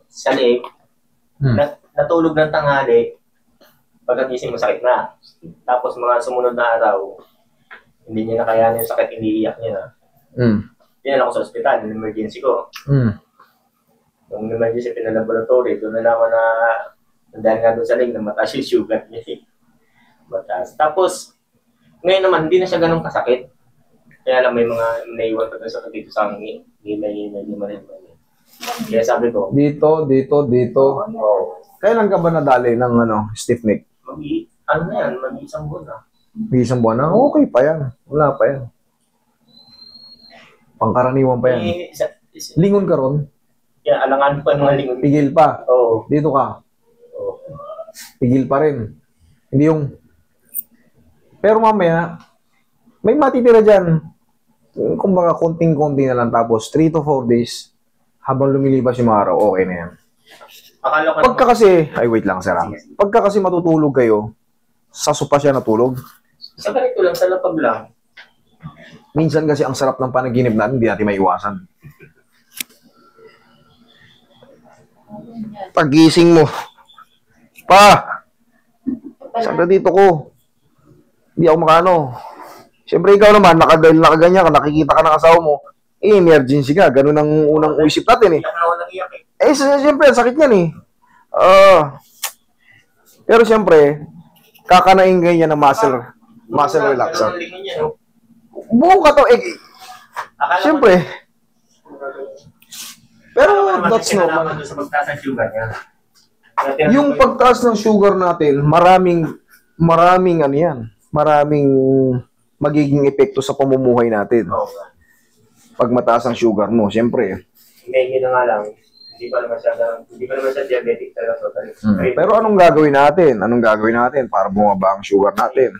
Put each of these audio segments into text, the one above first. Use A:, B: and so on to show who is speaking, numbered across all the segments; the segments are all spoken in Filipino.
A: sa leeg, natulog ng tanghali, pagkagising masakit na. Tapos mga sumunod na araw, hindi niya nakayanin yung sakit, iniiyak niya na. Dinala ko sa ospital, yung emergency ko. Nung emergency, pinalaboratory, doon na naman na dahil nga doon sa leeg na mataas yung sugar niya. Mataas. Tapos, ngayon naman, hindi na siya ganun kasakit. Kaya lang may mga naiwan pa doon sa dito sa hangin. Hindi na. Kaya sabi ko,
B: Dito. Kailan ka ba nadali ng stiff neck?
A: mag-iisang buwan na.
B: Isang buwan na? Okay pa yan. Wala pa yan. Pangkaraniwan pa yan. Lingon ka ron?
A: Kaya alangan pa yung mga lingon.
B: Pigil pa?
A: Oo.
B: Dito ka?
A: Oo.
B: Pigil pa rin. Hindi yung... Pero mamaya, may matitira dyan. Kumbaga, konting-konti na lang. Tapos, 3 to 4 days, habang lumilipas yung mga araw, okay na yan.
A: Akala ko
B: Pagka kasi... Ay, wait lang, sir. Pagka kasi matutulog kayo, sa sopa siya natulog.
A: Sa ganito lang, sa lapag lang.
B: Minsan kasi ang sarap ng panaginip natin, hindi natin maiwasan. Pagising mo, sabi dito ko, hindi ako makano. Siyempre ikaw naman, nakaganyan ka, nakikita ka ng asawa mo, emergency ka, ganun ang unang uisip natin siyempre, sakit yan pero siyempre, kakanain ganyan ng muscle relaxer. Buong ka to, siyempre. Pero that's normal. Yung pagtaas ng sugar natin, maraming magiging epekto sa pamumuhay natin. Pag mataas ang sugar mo, siyempre.
A: Hindi na nga lang. Hindi pa naman siya diabetic talaga.
B: Pero anong gagawin natin para bumaba ang sugar natin?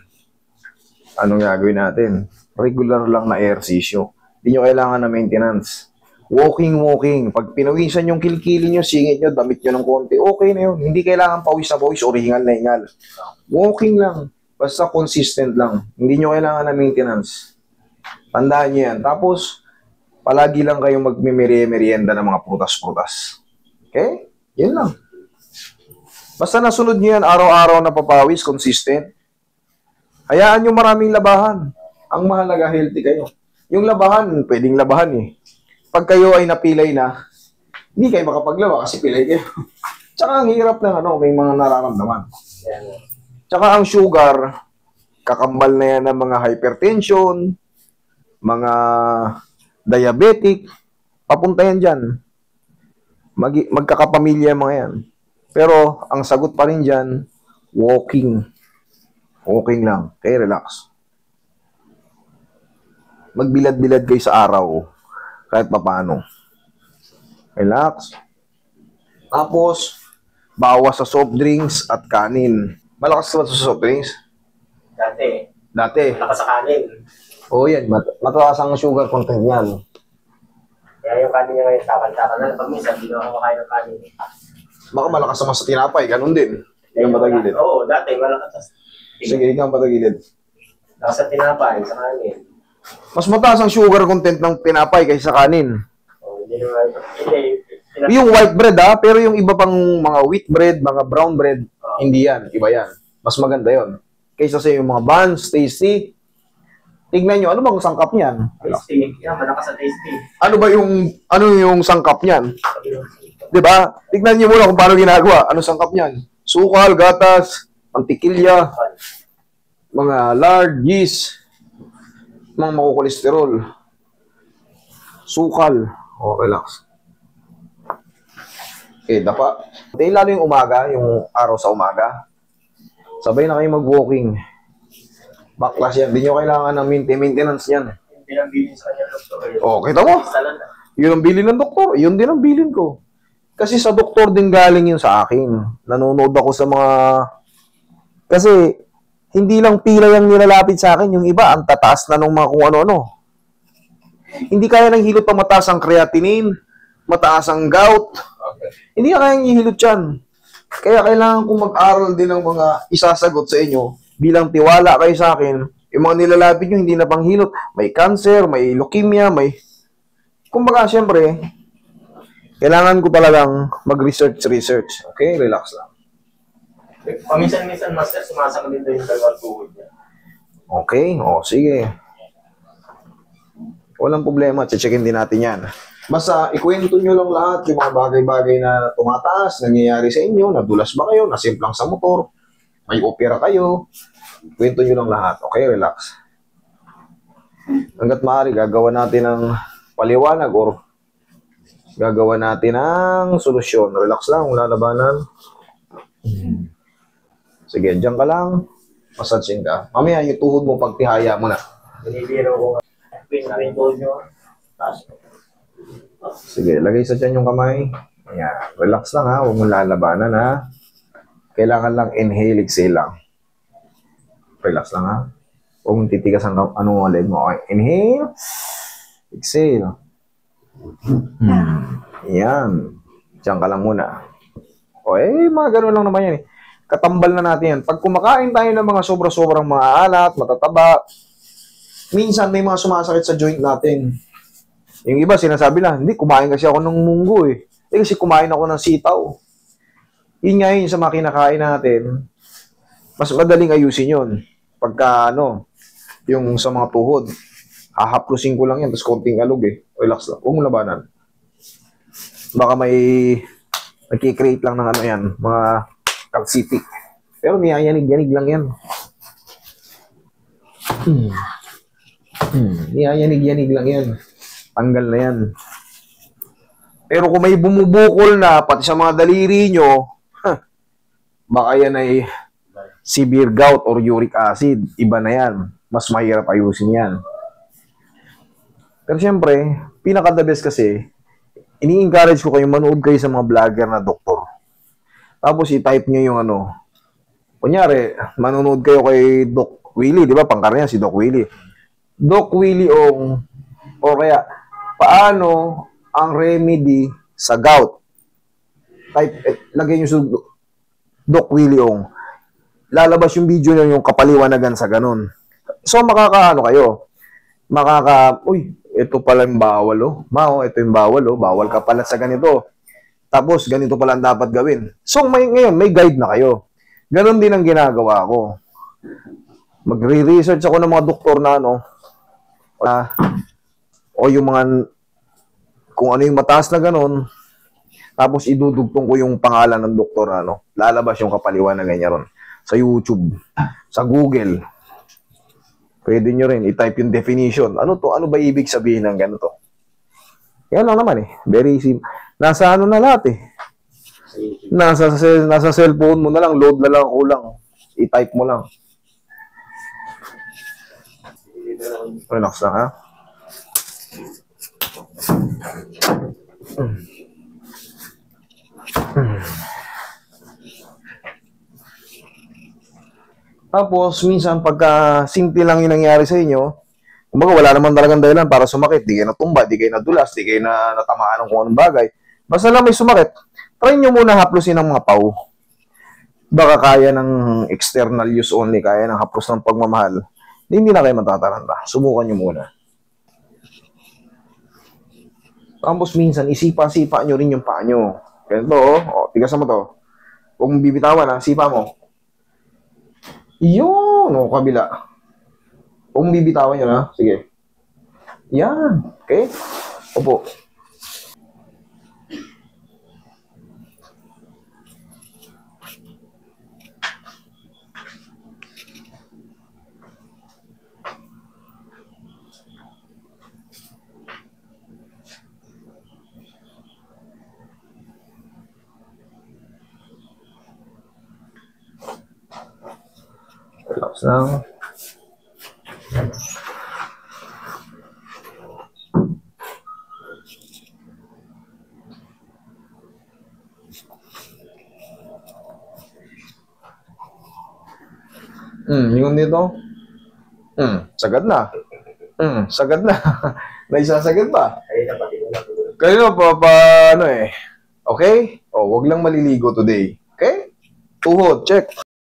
B: Anong gagawin natin? Regular lang na ehersisyo. Hindi nyo kailangan na maintenance. Walking. Pag pinawisan yung kilikili nyo, singit nyo, damit nyo ng konti, okay na yun. Hindi kailangan pawis na pawis o hingal na hingal. Walking lang. Basta consistent lang. Hindi nyo kailangan na maintenance. Tandaan nyo yan. Tapos, palagi lang kayong magmimerienda ng mga prutas-prutas. Okay? Yan lang. Basta nasunod nyo yan, araw-araw na papawis, consistent. Hayaan nyo maraming labahan. Ang mahalaga, healthy kayo. Yung labahan, pwedeng labahan Pag kayo ay napilay na, hindi kayo makapaglaba kasi pilay kayo. Tsaka ang hirap ng may mga nararamdaman. Tsaka ang sugar, kakambal na yan ng mga hypertension, mga diabetic, papunta yan dyan. Magkakapamilya mga yan. Pero ang sagot pa rin dyan, walking. Walking lang. Okay, relax. Magbilad-bilad kayo sa araw. Kahit papaano. Relax. Tapos, bawas sa soft drinks at kanin. Malakas ba sa soft drinks?
A: Dati. Malakas sa kanin.
B: Oo yan. Mataas ang sugar content yan.
A: Kaya yung kanin niya ngayon, takal-takal na. Pag minsan, hindi na ako makain ng kanin.
B: Baka malakas naman sa tinapay. Ganun din. Ikaw patagilid.
A: Oo, dati malakas.
B: Sige, ikaw patagilid.
A: Malakas sa tinapay, sa kanin.
B: Mas mataas ang sugar content ng tinapay kaysa sa kanin. Yung white bread pero yung iba pang mga wheat bread, mga brown bread, hindi yan, iba yan. Mas maganda yon. Kaysa sa yung mga buns, tasty. Tignan nyo, ano bang sangkap niyan?
A: Tasty. Yan, malakas sa tasty.
B: Ano yung sangkap niyan? 'Di ba? Tignan niyo muna kung paano ginagawa. Ano sangkap niyan? Sukal, gatas, mantikilya, mga lard, yeast, mga makukolesterol. Sukal. Relax. Dapa. Dahil lalo yung umaga, yung araw sa umaga, sabay na kayo mag-walking. Baklas yan. Hindi nyo kailangan ng maintenance yan.
A: Hindi lang bilin sa kanya, doktor.
B: Kita mo? Yun ang bilin ng doktor. Yun din ang bilin ko. Kasi sa doktor din galing yun sa akin. Nanonood ako sa mga... Kasi, hindi lang pila yung nilalapit sa akin. Yung iba, ang tataas na ng mga kung ano-ano. Hindi kaya ng hilot pa mataas ang creatinine, mataas ang gout. Hindi kaya ihilot yan. Kaya kailangan kong mag-aral din ng mga isasagot sa inyo bilang tiwala kayo sa akin. Yung mga nilalapit nyo, hindi na panghilot. May cancer, may leukemia, may... Kumbaga, siyempre, Kailangan ko talagang mag-research. Okay? Relax lang.
A: Paminsan-minsan, master, sumasakit din daw yung dalawang tuhod niya.
B: Okay? O, sige. Walang problema. Checkin din natin yan. Basta, ikwento nyo lang lahat yung mga bagay-bagay na tumataas, nangyayari sa inyo, nadulas ba kayo, nasimplang sa motor, may opera kayo. Ikwento nyo lang lahat. Okay? Relax. Hanggat maaari, gagawa natin ng paliwanag or gagawa natin ng solusyon. Relax lang, wala labanan. Sige, dyan ka lang. Massaging ka. Mamaya yung tuhod mo, pagtihaya mo na.
A: Binibiro ko nga. Yung tuhod nyo.
B: Sige, lagay sa dyan yung kamay. Ayan. Relax lang ha, huwag mong lalabanan ha. Kailangan lang inhale, exhale lang. Relax lang ha. Huwag mong titigas ang anong leg mo. Okay. Inhale. Exhale. Ayan. Diyan ka lang muna. Okay, mga ganun lang naman yan eh. Katambal na natin yan. Pag kumakain tayo ng mga sobra-sobrang mga alat, matataba, minsan may mga sumasakit sa joint natin. Yung iba sinasabi lang, hindi, kumain kasi ako ng munggo eh. Kasi kumain ako ng sitaw. Yun nga yun sa mga kinakain natin, mas madaling ayusin yun. Pagka yung sa mga tuhod, hahaplusin ko lang yan, tapos konting alog eh. Relax lang, huwag mo labanan. Baka may nagkikreate lang ng yan, mga calcific. Pero niyayanig-yanig lang yan. Niyayanig-yanig lang yan. Tanggal na yan. Pero kung may bumubukol na, pati sa mga daliri nyo, baka yan ay severe gout or uric acid. Iba na yan. Mas mahirap ayusin yan. Pero syempre, pinaka-the best kasi, ini-encourage ko kayo, manood kayo sa mga vlogger na doktor. Tapos i-type nyo yung kunyari, manonood kayo kay Doc Willie, di ba? Pangkarya si Doc Willie. Doc Willie Ong, o kaya, paano ang remedy sa gout? Lagay nyo sa Doc Willie Ong. Lalabas yung video nyo yung kapaliwanagan sa ganun. So, kayo. Uy, ito pala yung bawal, oh. Ito yung bawal, oh. Bawal ka pala sa ganito. Tapos, ganito pala ang dapat gawin. So, ngayon, may guide na kayo. Ganon din ang ginagawa ko. Magre-research ako ng mga doktor na, o yung mga, kung ano yung mataas na ganon, tapos idudugtong ko yung pangalan ng doktor na, lalabas yung kapaliwanagan niya ron. Sa YouTube, sa Google. Pwede nyo rin i-type yung definition. Ano to? Ano ba ibig sabihin ng ganito? Yan lang naman eh. Very simple. Nasa na lahat eh. Nasa cellphone mo na lang. Load na lang kulang. I-type mo lang. Relax lang ha. Tapos, minsan, pagka simple lang yung nangyari sa inyo, kumbaga, wala naman talagang dahilan para sumakit. Di kayo natumba, di kayo nadulas, di kayo natamaan ng kung anong bagay. Basta lang may sumakit, try nyo muna haplusin ng mga pau. Baka kaya ng external use only, kaya ng haplos ng pagmamahal. Hindi na kayo matataranta. Subukan nyo muna. Tapos, minsan, isipa-sipa nyo rin yung paa nyo. Ganito, tigasan mo to. Huwag mong bibitawan, sipa mo. Yun, kabila. Huwag mong bibitawan yun, ha? Sige. Yan. Okay? Opo. Relax lang. Yung dito. Sagad na. Sagad na. Naisasagad ba? Kayo ano eh. Okay? Wag lang maliligo today. Okay? Tuhod, check.